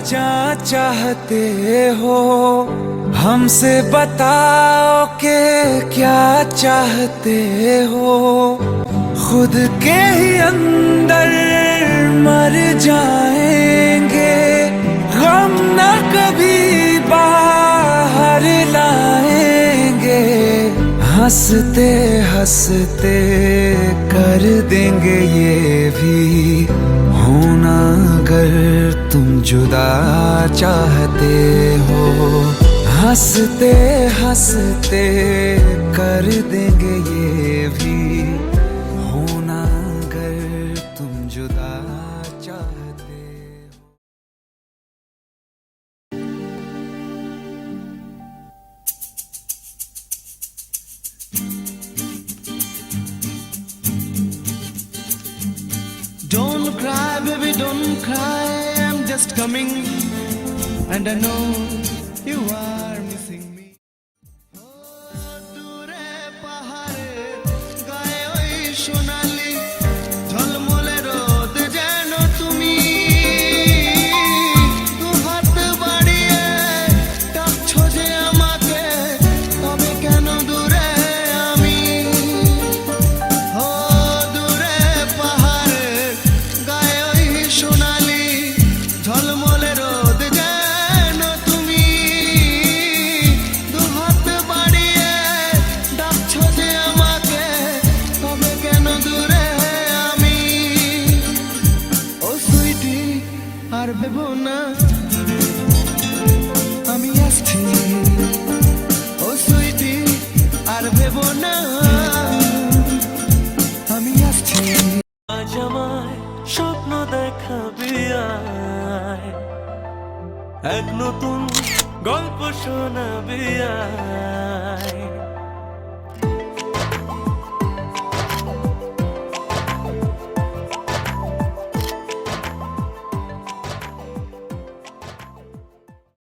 जा चाहते हो हमसे बताओ कि क्या चाहते हो। खुद के ही अंदर मर जाएंगे, गम न कभी बाहर लाएंगे। हंसते हंसते कर देंगे ये भी होना अगर तुम जुदा चाहते हो। हंसते हंसते कर देंगे ये भी होना अगर तुम जुदा चाहते हो। Don't cry, baby, don't cry. I'm just coming, and I know you are missing me. Oh, dure pahare gaye oi shonali jhalmole rod jeno tumi du hat badiye takcho je amake tobe keno dure ami oh dure pahare gaye oi shonali ঝলমলে রোদ যেন তুমি দু হাত বাড়িয়ে ডাকছো যে আমাকে তবে কেন দূরে আমি ও সুইটি আর ভেবো না আমি আসছি ও সুইটি আর ভেবো না আমি আসছি আজ আমায় স্বপ্ন দেখাবি আয়, এক নতুন গল্প শোনাবি আয়।